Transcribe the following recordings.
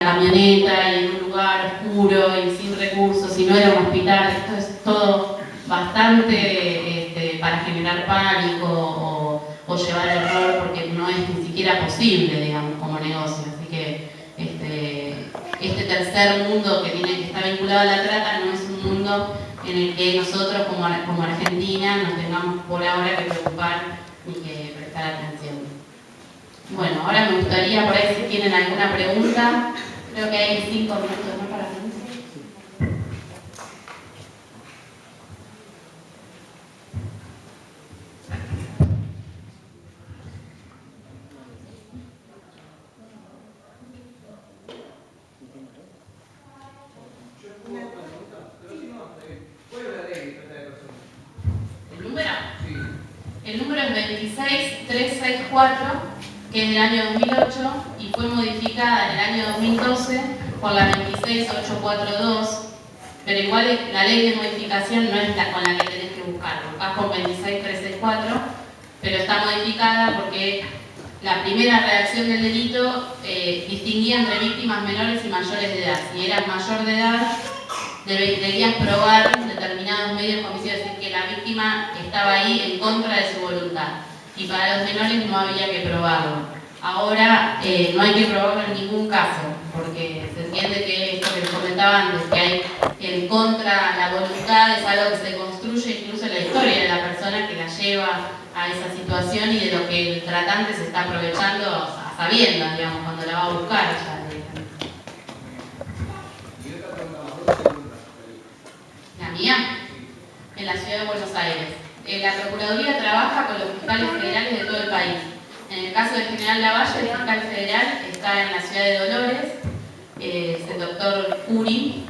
camioneta y en un lugar oscuro y sin recursos y no era un hospital. Esto es todo bastante para generar pánico o llevar error, porque no es ni siquiera posible, digamos, como negocio. Así que este tercer mundo que está vinculado a la trata no es un mundo en el que nosotros como Argentina nos tengamos por ahora que preocupar ni que prestar atención. Bueno, ahora me gustaría, por ahí si tienen alguna pregunta, creo que hay 5 minutos, ¿no?, para preguntas. El número es 26364, que es del año 2008 y fue modificada en el año 2012 por la 26842, pero igual la ley de modificación no es la con la que tenés que buscar, buscás con 26364, pero está modificada porque la primera redacción del delito distinguía entre víctimas menores y mayores de edad. Si eras mayor de edad, deberías probar determinados medios de homicidio, es decir, que la víctima estaba ahí en contra de su voluntad. Y para los menores no había que probarlo. Ahora no hay que probarlo en ningún caso, porque se entiende que esto que les comentaba antes, que hay en contra la voluntad, es algo que se construye incluso en la historia de la persona que la lleva a esa situación y de lo que el tratante se está aprovechando a sabiendas, digamos, cuando la va a buscar ya. La mía, en la ciudad de Buenos Aires. La Procuraduría trabaja con los fiscales federales de todo el país. En el caso del general Lavalle, el fiscal federal está en la ciudad de Dolores, es el doctor Curi,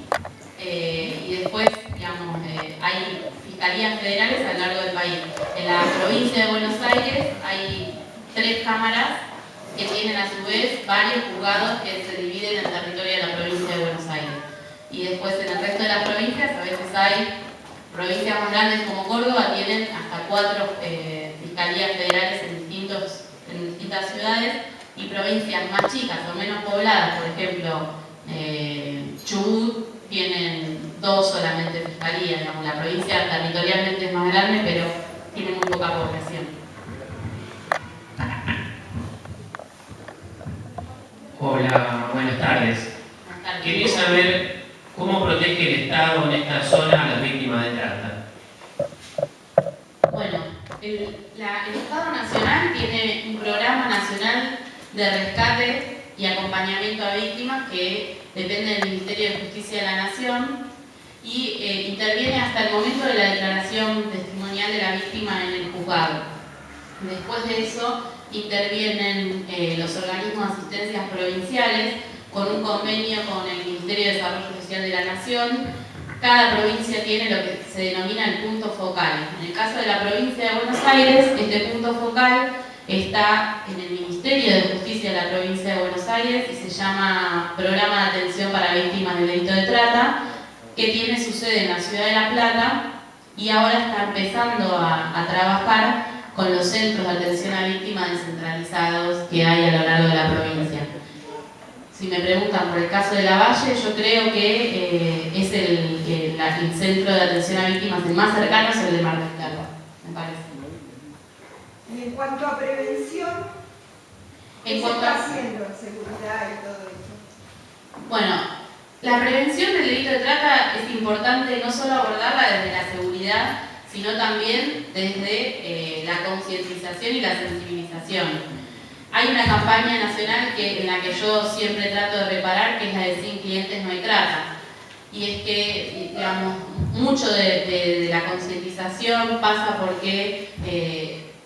y después, digamos, hay fiscalías federales a lo largo del país. En la provincia de Buenos Aires hay 3 cámaras que tienen a su vez varios juzgados que se dividen en el territorio de la provincia de Buenos Aires. Y después en el resto de las provincias, a veces hay provincias más grandes como Córdoba, tienen hasta 4 fiscalías federales en distintas ciudades, y provincias más chicas o menos pobladas, por ejemplo, Chubut, tienen 2 solamente fiscalías. Digamos, la provincia territorialmente es más grande, pero tiene muy poca población. Hola, buenas tardes. Quería saber cómo protege el Estado en esta zona a las víctimas de trata. Bueno, el Estado Nacional tiene un programa nacional de rescate y acompañamiento a víctimas que depende del Ministerio de Justicia de la Nación y interviene hasta el momento de la declaración testimonial de la víctima en el juzgado. Después de eso intervienen los organismos de asistencias provinciales con un convenio con el Ministerio de Desarrollo Social de la Nación. Cada provincia tiene lo que se denomina el punto focal. En el caso de la provincia de Buenos Aires, este punto focal está en el Ministerio de Justicia de la provincia de Buenos Aires y se llama Programa de Atención para Víctimas del Delito de Trata, que tiene su sede en la ciudad de La Plata y ahora está empezando a trabajar con los centros de atención a víctimas descentralizados que hay a lo largo de la provincia. Si me preguntan por el caso de Lavalle, yo creo que es el centro de atención a víctimas el más cercano, es el de Mar del Plata, me parece. Y en cuanto a prevención, ¿qué se está haciendo en seguridad y todo eso? Bueno, la prevención del delito de trata es importante no solo abordarla desde la seguridad, sino también desde la concientización y la sensibilización. Hay una campaña nacional en la que yo siempre trato de reparar, que es la de Sin Clientes No Hay Trata. Y es que, digamos, mucho de la concientización pasa porque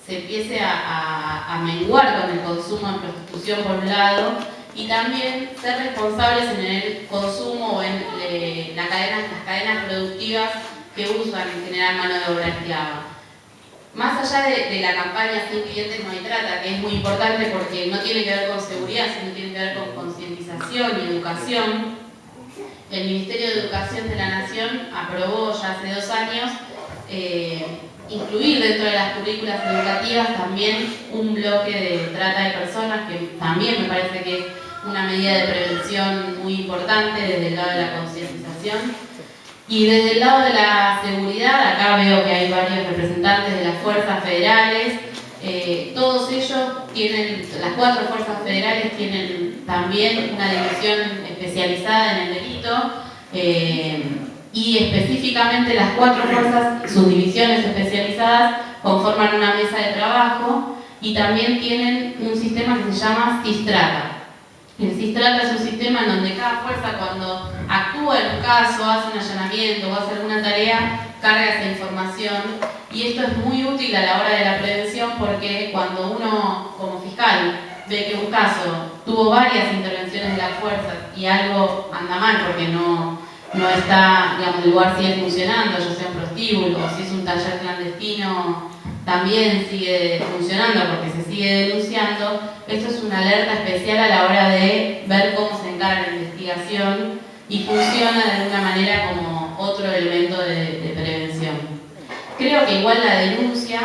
se empiece a menguar con el consumo en prostitución por un lado, y también ser responsables en el consumo o en las cadenas productivas que usan en general mano de obra esclava. Más allá de la campaña Sin Clientes No Hay Trata, que es muy importante porque no tiene que ver con seguridad, sino tiene que ver con concientización y educación, el Ministerio de Educación de la Nación aprobó ya hace 2 años incluir dentro de las currículas educativas también un bloque de trata de personas, que también me parece que es una medida de prevención muy importante desde el lado de la concientización. Y desde el lado de la seguridad, acá veo que hay varios representantes de las fuerzas federales. Todos ellos tienen, las 4 fuerzas federales tienen también una división especializada en el delito. Y específicamente las 4 fuerzas, sus divisiones especializadas, conforman una mesa de trabajo y también tienen un sistema que se llama SISTRATA. El SISTRATA es un sistema en donde cada fuerza, cuando actúa en un caso, hace un allanamiento o hace alguna tarea, carga esa información. Y esto es muy útil a la hora de la prevención porque cuando uno, como fiscal, ve que un caso tuvo varias intervenciones de las fuerzas y algo anda mal porque no está, digamos, el lugar sigue funcionando, ya sea un prostíbulo o si es un taller clandestino, también sigue funcionando porque se sigue denunciando. Esto es una alerta especial a la hora de ver cómo se encarga la investigación y funciona de alguna manera como otro elemento de prevención. Creo que igual la denuncia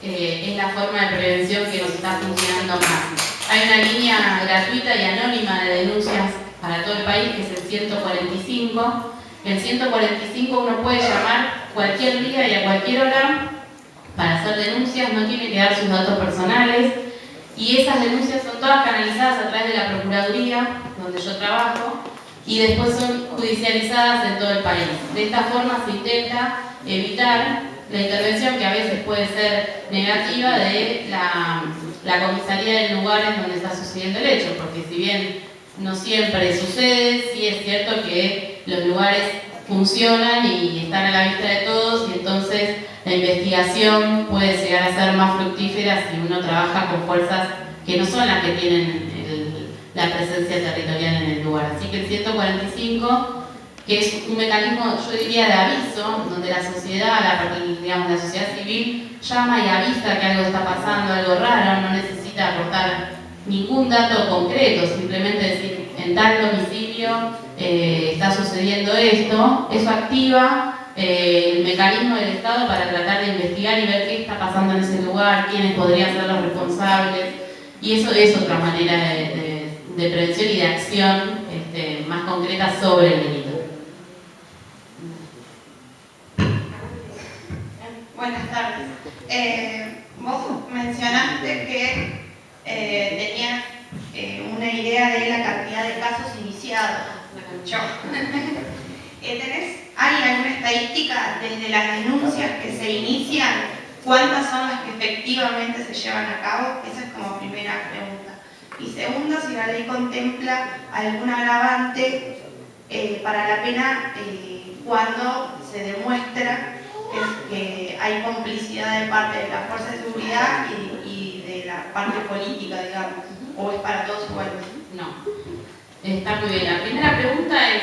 es la forma de prevención que nos está funcionando más. Hay una línea gratuita y anónima de denuncias para todo el país, que es el 145. El 145 uno puede llamar cualquier día y a cualquier hora para hacer denuncias, no tiene que dar sus datos personales, y esas denuncias son todas canalizadas a través de la Procuraduría, donde yo trabajo, y después son judicializadas en todo el país. De esta forma se intenta evitar la intervención, que a veces puede ser negativa, de la comisaría del lugar en donde está sucediendo el hecho, porque si bien no siempre sucede, sí es cierto que los lugares funcionan y están a la vista de todos, y entonces la investigación puede llegar a ser más fructífera si uno trabaja con fuerzas que no son las que tienen la presencia territorial en el lugar. Así que el 145, que es un mecanismo, yo diría, de aviso, donde la sociedad, la sociedad civil llama y avisa que algo está pasando, algo raro, no necesita aportar ningún dato concreto, simplemente decir, en tal domicilio está sucediendo esto. Eso activa el mecanismo del Estado para tratar de investigar y ver qué está pasando en ese lugar, quiénes podrían ser los responsables, y eso es otra manera de prevención y de acción más concreta sobre el delito. Buenas tardes. Vos mencionaste que tenías una idea de la cantidad de casos iniciados. ¿Hay alguna estadística desde las denuncias que se inician? ¿Cuántas son las que efectivamente se llevan a cabo? Esa es como primera pregunta. Y segunda, si la ley contempla algún agravante para la pena cuando se demuestra que hay complicidad de parte de la fuerza de seguridad y de la parte política, digamos, o es para todos iguales. No. Está muy bien. La primera pregunta es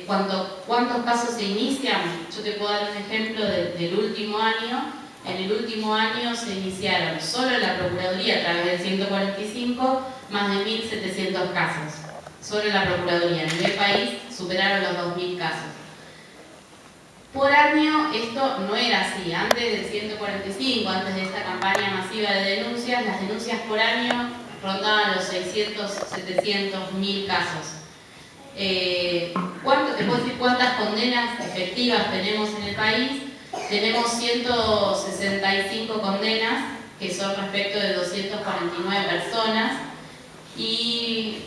¿cuántos casos se inician? Yo te puedo dar un ejemplo del último año. En el último año se iniciaron solo en la Procuraduría, a través del 145, más de 1.700 casos. Solo en la Procuraduría. A nivel país superaron los 2.000 casos. Por año esto no era así. Antes del 145, antes de esta campaña masiva de denuncias, las denuncias por año rondaban los 600, 700, 1.000 casos. Te puedo decir cuántas condenas efectivas tenemos en el país. Tenemos 165 condenas, que son respecto de 249 personas, y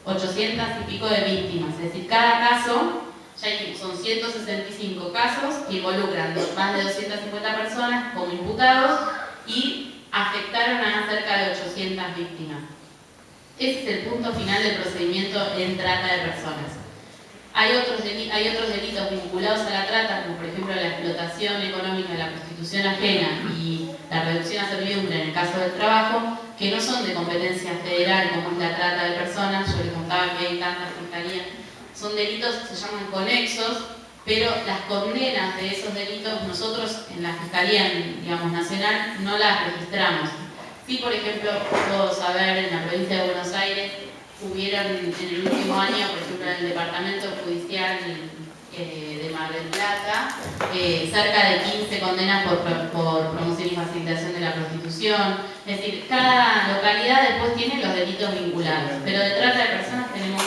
800 y pico de víctimas. Es decir, cada caso, ya son 165 casos que involucran más de 250 personas como imputados y afectaron a cerca de 800 víctimas. Ese es el punto final del procedimiento en trata de personas. Hay otros delitos vinculados a la trata, como por ejemplo la explotación económica, la prostitución ajena y la reducción a servidumbre en el caso del trabajo, que no son de competencia federal, como es la trata de personas. Yo les contaba que hay tantas fiscalías. Son delitos que se llaman conexos, pero las condenas de esos delitos nosotros en la Fiscalía, digamos, nacional, no las registramos. Sí, por ejemplo, puedo saber en la provincia de Buenos Aires hubieron en el último año, por ejemplo, en el departamento judicial de Mar del Plata, cerca de 15 condenas por promoción y facilitación de la prostitución. Es decir, cada localidad después tiene los delitos vinculados, pero de trata de personas tenemos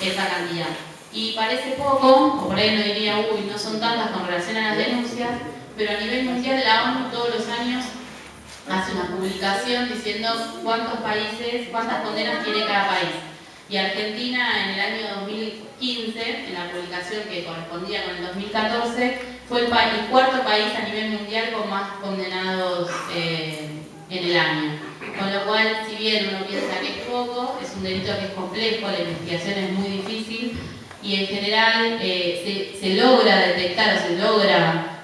esa cantidad. Y parece poco, o por ahí no diría, uy, no son tantas con relación a las denuncias, pero a nivel mundial la ONU todos los años hace una publicación diciendo cuántos países, cuántas condenas tiene cada país. Y Argentina en el año 2015, en la publicación que correspondía con el 2014, fue el cuarto país a nivel mundial con más condenados en el año. Con lo cual, si bien uno piensa que es poco, es un delito que es complejo, la investigación es muy difícil y en general se logra detectar o se logra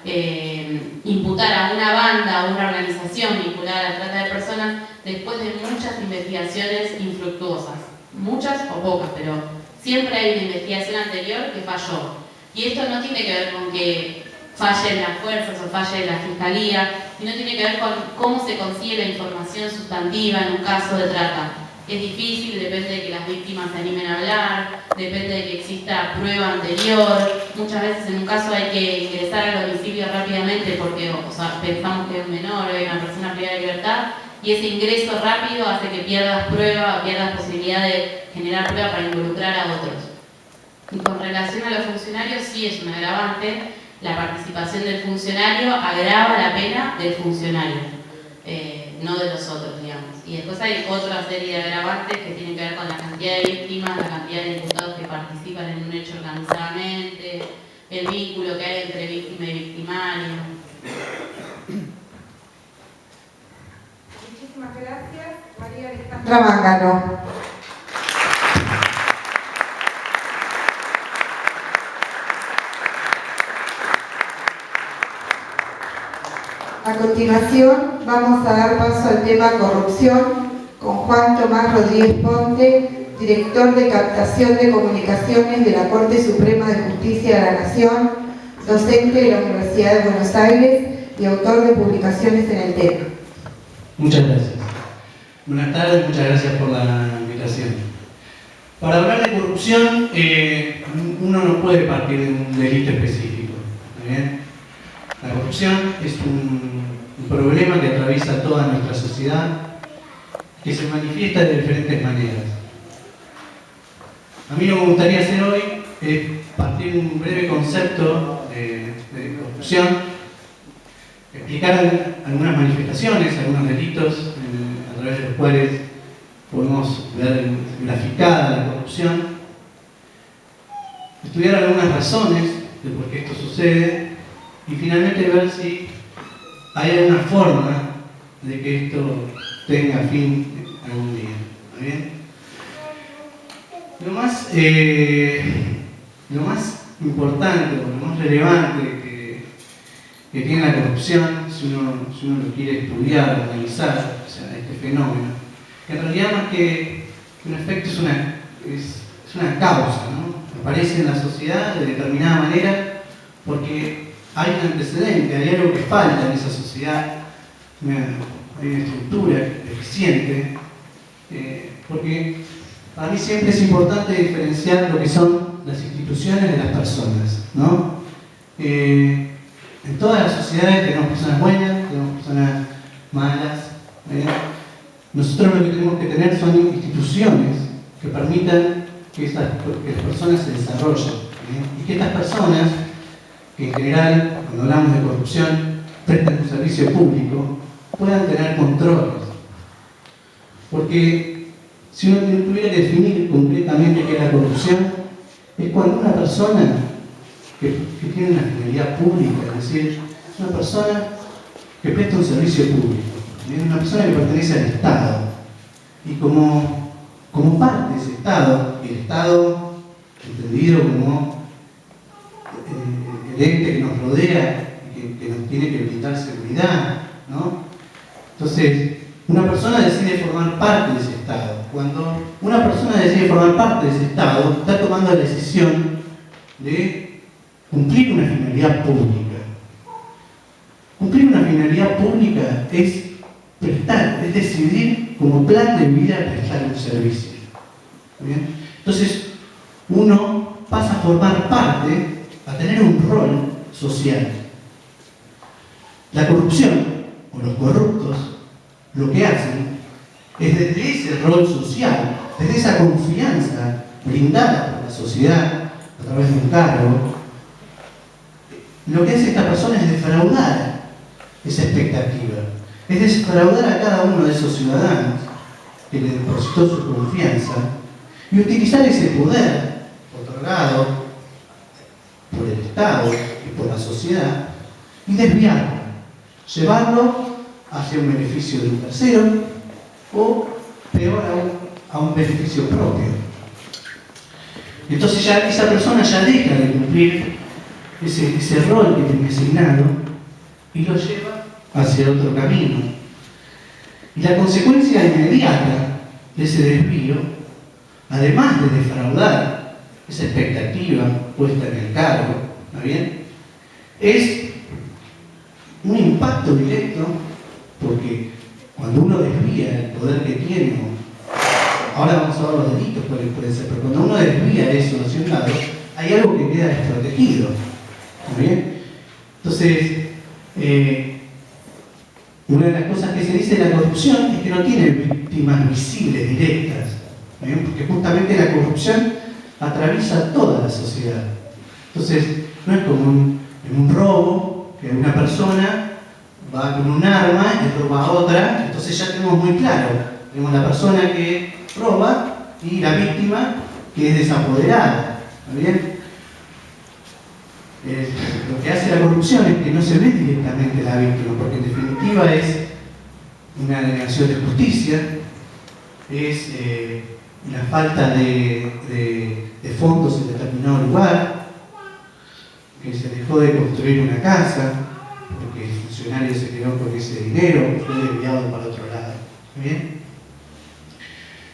imputar a una banda, a una organización vinculada a la trata de personas después de muchas investigaciones infructuosas. Muchas o pocas, pero siempre hay una investigación anterior que falló. Y esto no tiene que ver con que fallen las fuerzas o falle la fiscalía, sino tiene que ver con cómo se consigue la información sustantiva en un caso de trata. Es difícil, depende de que las víctimas se animen a hablar, depende de que exista prueba anterior. Muchas veces en un caso hay que ingresar al domicilio rápidamente porque pensamos que es un menor o hay una persona privada de libertad, y ese ingreso rápido hace que pierdas prueba, pierdas posibilidad de generar prueba para involucrar a otros. Y con relación a los funcionarios, sí es un agravante. La participación del funcionario agrava la pena del funcionario, no de los otros, digamos. Y después hay otra serie de agravantes que tienen que ver con la cantidad de víctimas, la cantidad de imputados que participan en un hecho organizadamente, el vínculo que hay entre víctima y victimario. Muchísimas gracias. María Alejandra Mangano. A continuación vamos a dar paso al tema corrupción con Juan Tomás Rodríguez Ponte, director de captación de comunicaciones de la Corte Suprema de Justicia de la Nación, docente de la Universidad de Buenos Aires y autor de publicaciones en el tema. Muchas gracias. Buenas tardes, muchas gracias por la invitación. Para hablar de corrupción, uno no puede partir de un delito específico. ¿Está bien? La corrupción es un problema que atraviesa toda nuestra sociedad, que se manifiesta de diferentes maneras. A mí lo que me gustaría hacer hoy es partir de un breve concepto de corrupción, explicar algunas manifestaciones, algunos delitos a través de los cuales podemos ver graficada la corrupción, estudiar algunas razones de por qué esto sucede y finalmente ver si hay alguna forma de que esto tenga fin algún día. ¿Está bien? Lo más importante o lo más relevante que tiene la corrupción, si uno lo quiere estudiar, analizar, o sea, este fenómeno, que en realidad más que un efecto es una causa, ¿no? Aparece en la sociedad de determinada manera porque hay un antecedente, hay algo que falta en esa sociedad, hay una estructura deficiente, porque para mí siempre es importante diferenciar lo que son las instituciones de las personas, ¿no? En todas las sociedades tenemos personas buenas, tenemos personas malas. Nosotros lo que tenemos que tener son instituciones que permitan que las personas se desarrollen, y que estas personas, que en general, cuando hablamos de corrupción, prestan un servicio público, puedan tener controles. Porque si uno tuviera que definir concretamente qué es la corrupción, es cuando una persona que tiene una finalidad pública, es decir, es una persona que presta un servicio público, es una persona que pertenece al Estado, y como parte de ese Estado, el Estado entendido como el ente que nos rodea y que nos tiene que brindar seguridad, ¿no? Entonces, una persona decide formar parte de ese Estado. Cuando una persona decide formar parte de ese Estado, está tomando la decisión de cumplir una finalidad pública. Cumplir una finalidad pública es prestar, es decidir como plan de vida prestar un servicio. ¿Bien? Entonces, uno pasa a formar parte a a tener un rol social. La corrupción, o los corruptos, lo que hacen es desde ese rol social, desde esa confianza brindada por la sociedad a través de un cargo, lo que hace esta persona es defraudar esa expectativa, es defraudar a cada uno de esos ciudadanos que le depositó su confianza y utilizar ese poder otorgado por el Estado y por la sociedad y desviarlo, llevarlo hacia un beneficio de un tercero o, peor aún, a un beneficio propio. Entonces ya esa persona ya deja de cumplir ese rol que tiene asignado y lo lleva hacia otro camino. Y la consecuencia inmediata de ese desvío, además de defraudar esa expectativa puesta en el cargo, ¿está bien?, es un impacto directo, porque cuando uno desvía el poder que tiene, ahora vamos a ver los delitos cuáles pueden ser, pero cuando uno desvía eso hacia un lado, hay algo que queda desprotegido. ¿Está bien? Entonces, una de las cosas que se dice de la corrupción es que no tiene víctimas visibles directas, ¿está bien? Porque justamente la corrupción atraviesa toda la sociedad. Entonces, no es como en un robo, que una persona va con un arma y roba a otra, entonces ya tenemos muy claro, tenemos la persona que roba y la víctima que es desapoderada, ¿está bien? Lo que hace la corrupción es que no se ve directamente la víctima, porque en definitiva es una denegación de justicia, es la falta de fondos en determinado lugar, que se dejó de construir una casa, porque el funcionario se quedó con ese dinero, fue desviado para otro lado. ¿Bien?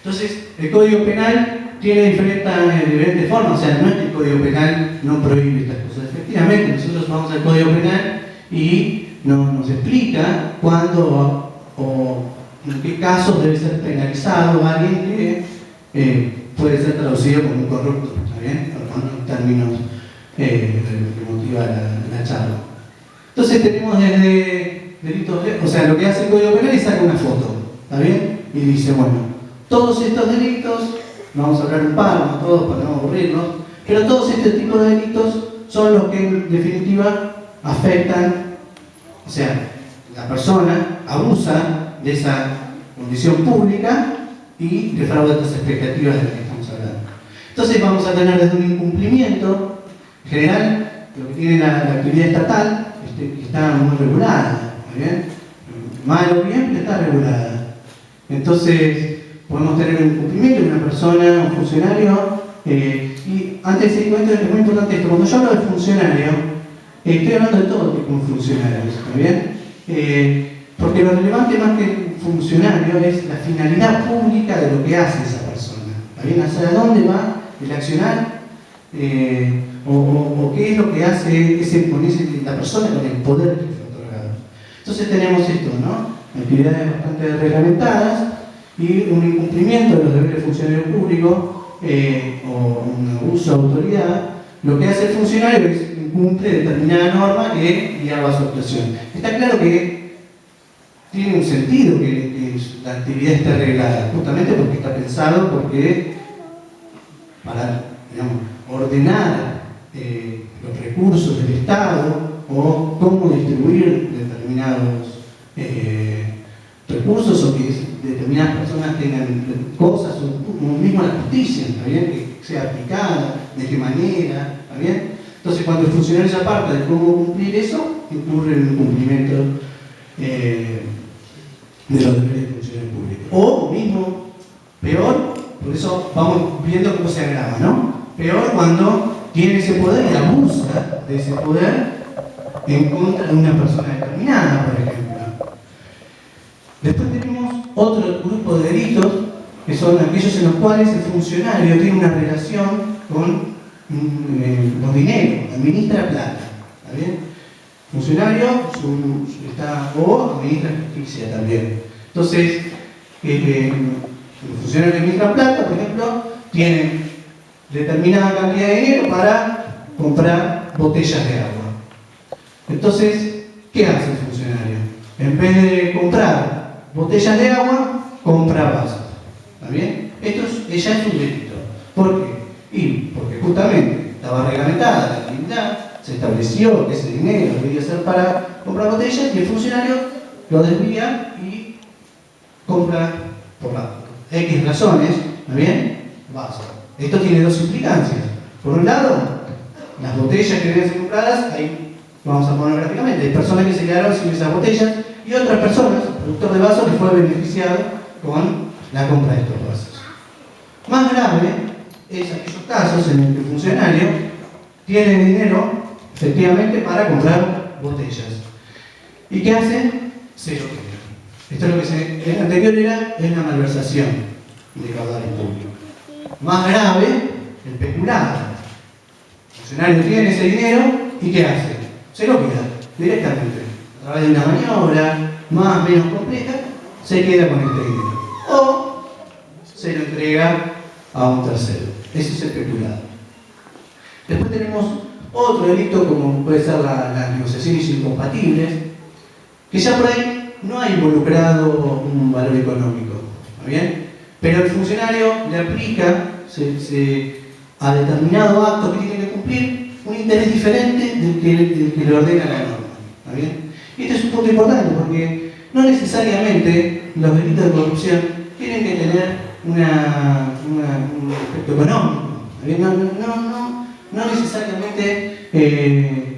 Entonces, el Código Penal tiene diferentes formas, o sea, no es que el Código Penal no prohíbe estas cosas. Efectivamente, nosotros vamos al Código Penal y nos explica cuándo o en qué casos debe ser penalizado alguien que puede ser traducido como un corrupto, ¿está bien? Con los términos que motiva la charla. Entonces tenemos desde delitos, o sea, lo que hace el Código Penal es sacar una foto, ¿está bien? Y dice, bueno, todos estos delitos, vamos a hablar un par, no todos para no aburrirnos, pero todos estos tipos de delitos son los que en definitiva afectan, o sea, la persona abusa de esa condición pública y defrauda estas expectativas de las que estamos hablando. Entonces vamos a tener desde un incumplimiento general, lo que tiene la actividad estatal, que está muy regulada, ¿bien? Mal o bien, pero está regulada. Entonces podemos tener un incumplimiento de una persona, un funcionario, y antes de seguir con esto es muy importante esto, cuando yo hablo de funcionario, estoy hablando de todo tipo de funcionarios, ¿está bien? Porque lo relevante más que el funcionario es la finalidad pública de lo que hace esa persona, ¿está bien? ¿Hacia dónde va el accionar? O qué es lo que hace la persona con el poder que fue otorgado. Entonces tenemos esto, ¿no? Actividades bastante reglamentadas y un incumplimiento de los deberes del funcionario público o un abuso de autoridad. Lo que hace el funcionario es incumple determinada norma que guiaba su actuación. Está claro que tiene un sentido que la actividad esté arreglada, justamente porque está pensado para, digamos, ordenar los recursos del Estado o cómo distribuir determinados recursos o que determinadas personas tengan cosas o mismo la justicia, ¿está bien? Que sea aplicada, de qué manera, ¿está bien? Entonces cuando el funcionario se aparta de cómo cumplir eso, incurre en un cumplimiento de los deberes del funcionario público. O mismo, peor, por eso vamos viendo cómo se agrava, ¿no? Peor cuando tiene ese poder y abusa de ese poder en contra de una persona determinada, por ejemplo. Después tenemos otro grupo de delitos, que son aquellos en los cuales el funcionario tiene una relación con los dineros, administra plata, ¿está bien? Funcionario o administra justicia también. Entonces, el funcionario que administra plata, por ejemplo, tiene determinada cantidad de dinero para comprar comprar botellas de agua. Entonces, ¿qué hace el funcionario? En vez de comprar botellas de agua, compra vasos. ¿Está bien? Ella es un delito. ¿Por qué? Y porque justamente estaba reglamentada la actividad, se estableció que ese dinero debía ser para comprar botellas y el funcionario lo desvía y compra por X razones, ¿está bien? Vasos. Esto tiene dos implicancias. Por un lado, las botellas que deben ser compradas, ahí vamos a poner gráficamente, hay personas que se quedaron sin esas botellas y otras personas, el productor de vasos, que fue beneficiado con la compra de estos vasos. Más grave es aquellos casos en el que el funcionario tiene dinero efectivamente para comprar botellas. ¿Y qué hace? Se lo queda. Esto es lo que el anterior era una malversación de caudales públicos. Más grave, el peculado. El funcionario tiene ese dinero y ¿qué hace? Se lo queda directamente. A través de una maniobra más o menos compleja, se queda con este dinero. O se lo entrega a un tercero. Eso es el peculado. Después tenemos otro delito como puede ser las negociaciones incompatibles, que ya por ahí no ha involucrado un valor económico, ¿está bien? Pero el funcionario le aplica a determinado acto que tiene que cumplir un interés diferente del que le ordena la norma, ¿está bien? Y este es un punto importante porque no necesariamente los delitos de corrupción tienen que tener un aspecto económico, ¿está bien? No necesariamente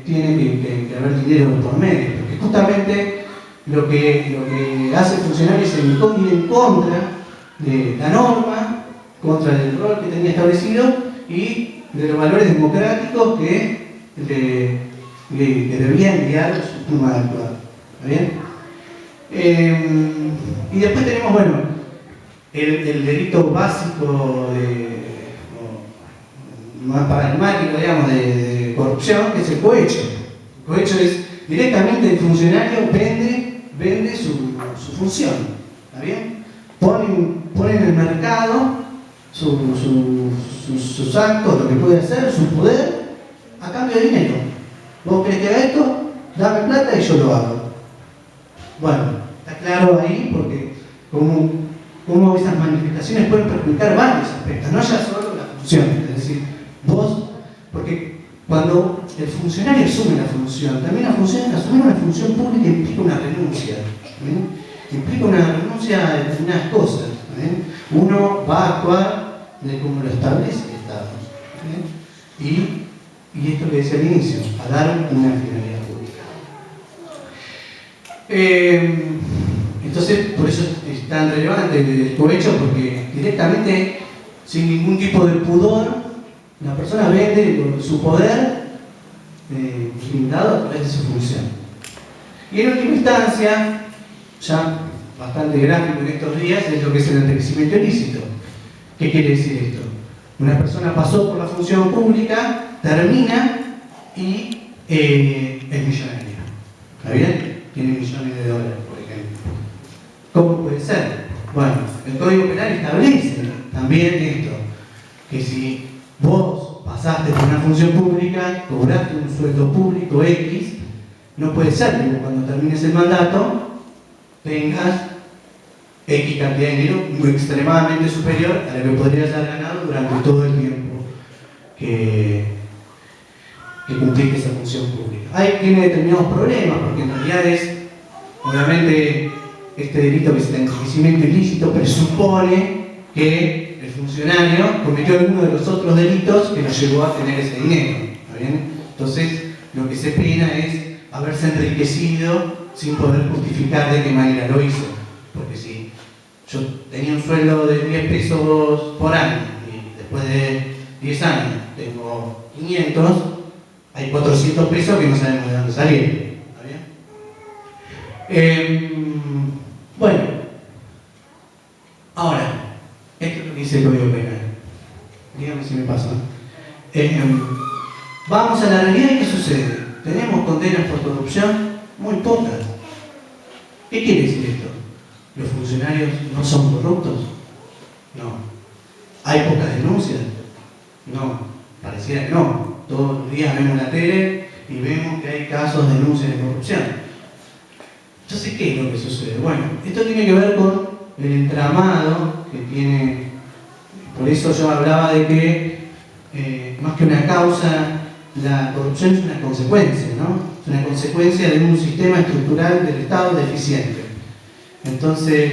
tiene que haber dinero por medio, porque justamente lo que hace el funcionario es ir en contra de la norma, contra del rol que tenía establecido y de los valores democráticos que debían guiar su forma de actuar. ¿Está bien? Y después tenemos, bueno, el delito básico más paradigmático, digamos, de corrupción, que es el cohecho. El cohecho es directamente el funcionario vende su función. ¿Está bien? Pone en el mercado sus actos, lo que puede hacer, su poder, a cambio de dinero. ¿Vos querés que haga esto? Dame plata y yo lo hago. Bueno, está claro ahí porque cómo esas manifestaciones pueden perjudicar varios aspectos, no ya solo la función. Es decir, porque cuando el funcionario asume la función, también asumir una función pública implica una renuncia. Implica una renuncia a determinadas cosas. Uno va a actuar de como lo establece el Estado. Y esto que decía al inicio, a dar una finalidad pública. Entonces, por eso es tan relevante el cohecho, porque directamente, sin ningún tipo de pudor, la persona vende su poder limitado a través de su función. Y en última instancia, ya bastante gráfico en estos días, es lo que es el enriquecimiento ilícito. ¿Qué quiere decir esto? Una persona pasó por la función pública, termina y es millonario. ¿Está bien? Tiene millones de dólares, por ejemplo. ¿Cómo puede ser? Bueno, el Código Penal establece también esto, que si vos pasaste por una función pública, cobraste un sueldo público X, no puede ser que cuando termines el mandato tengas X cantidad de dinero muy extremadamente superior a lo que podrías haber ganado durante todo el tiempo que cumpliste esa función pública. Tiene determinados problemas, porque en realidad obviamente, este delito que es el enriquecimiento ilícito presupone que el funcionario cometió alguno de los otros delitos que lo llevó a tener ese dinero. ¿Está bien? Entonces, lo que se pena es haberse enriquecido sin poder justificar de qué manera lo hizo. Porque si yo tenía un sueldo de 10 pesos por año y después de 10 años tengo 500, hay 400 pesos que no sabemos de dónde salieron. ¿Está bien? Bueno, ahora, esto es lo que dice el Código Penal. Dígame si me pasa. Vamos a la realidad y ¿qué sucede? Tenemos condenas por corrupción muy pocas. ¿Qué quiere decir esto? ¿Los funcionarios no son corruptos? No. ¿Hay pocas denuncias? No. Pareciera que no. Todo los días vemos la tele y vemos que hay casos de denuncias de corrupción. Entonces, ¿qué es lo que sucede? Bueno, esto tiene que ver con el entramado que tiene. Por eso yo hablaba de que, más que una causa, la corrupción es una consecuencia, ¿no? Es una consecuencia de un sistema estructural del Estado deficiente. Entonces,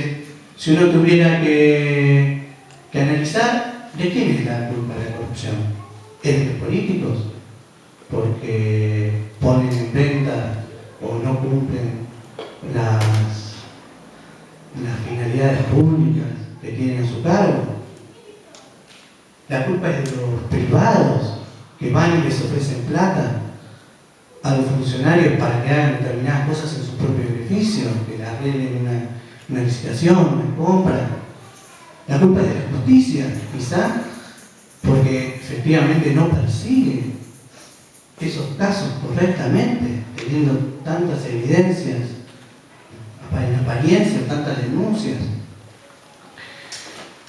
si uno tuviera que analizar, ¿de quién es la culpa de la corrupción? ¿Es de los políticos? Porque ponen en venta o no cumplen las finalidades públicas que tienen a su cargo. La culpa es de los privados que van y les ofrecen plata a los funcionarios para que hagan determinadas cosas en su propio beneficio, que le arreglen una licitación, una compra. La culpa es de la justicia, quizá, porque efectivamente no persigue esos casos correctamente, teniendo tantas evidencias, en apariencia, tantas denuncias.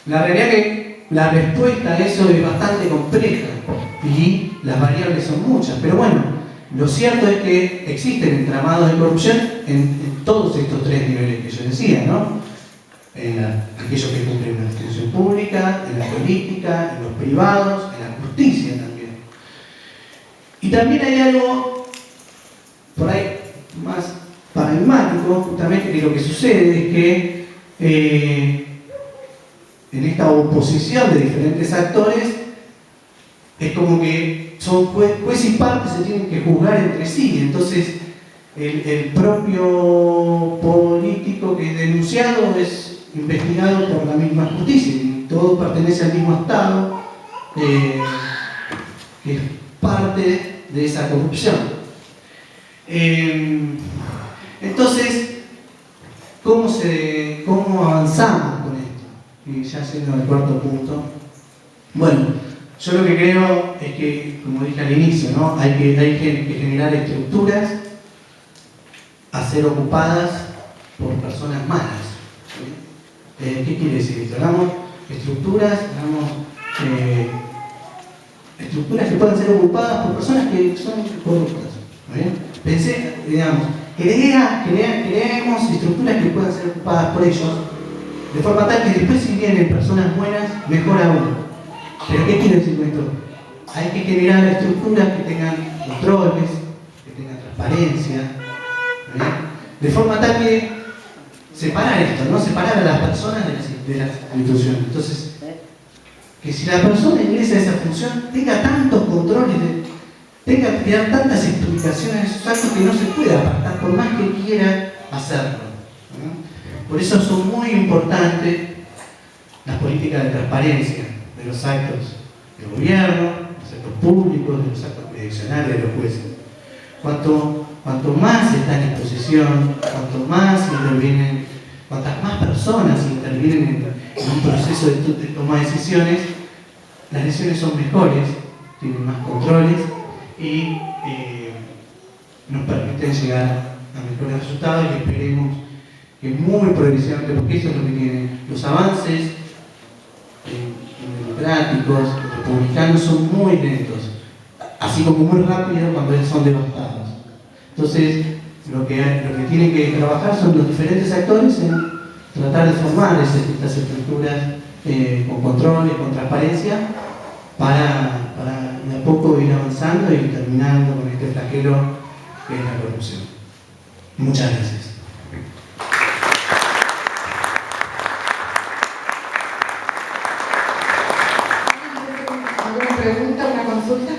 La realidad es que la respuesta a eso es bastante compleja y las variables son muchas, pero bueno, lo cierto es que existen entramados de corrupción en todos estos tres niveles que yo decía, ¿no? En aquellos que cumplen en la institución pública, en la política, en los privados, en la justicia también. Y también hay algo por ahí más paradigmático, justamente, que lo que sucede es que en esta oposición de diferentes actores es como que son juez y parte se tienen que juzgar entre sí. Entonces el propio político que es denunciado es investigado por la misma justicia y todo pertenece al mismo Estado que es parte de esa corrupción. Entonces, ¿cómo avanzamos con esto? Y ya siendo el cuarto punto. Bueno, yo lo que creo es que, como dije al inicio, ¿no? hay que generar estructuras a ser ocupadas por personas malas. ¿Qué quiere decir esto? Hagamos estructuras que puedan ser ocupadas por personas que son corruptas. Pensé, digamos, creemos estructuras que puedan ser ocupadas por ellos, de forma tal que después, si vienen personas buenas, mejor aún. ¿Pero qué quiere decir con esto? Hay que generar estructuras que tengan controles, que tengan transparencia, de forma tal que separar esto, ¿no? Separar a las personas de las instituciones. Entonces, que si la persona ingresa a esa función tenga tantos controles, tenga que dar tantas explicaciones de sus actos que no se puede apartar por más que quiera hacerlo. Por eso son muy importantes las políticas de transparencia de los actos del gobierno, de los actos públicos, de los actos jurisdiccionales de los jueces. Cuanto más está en exposición, cuantas más personas intervienen en un proceso de toma de decisiones, las decisiones son mejores, tienen más controles y nos permiten llegar a mejores resultados y esperemos que muy progresivamente, porque eso es lo que tienen los avances democráticos, republicanos, son muy lentos, así como muy rápidos cuando son devastados. Entonces, lo que tienen que trabajar son los diferentes actores en tratar de formar estas estructuras con controles, con transparencia, para de a poco ir avanzando y terminando con este flagelo que es la corrupción. Muchas gracias. ¿Alguna pregunta, una consulta?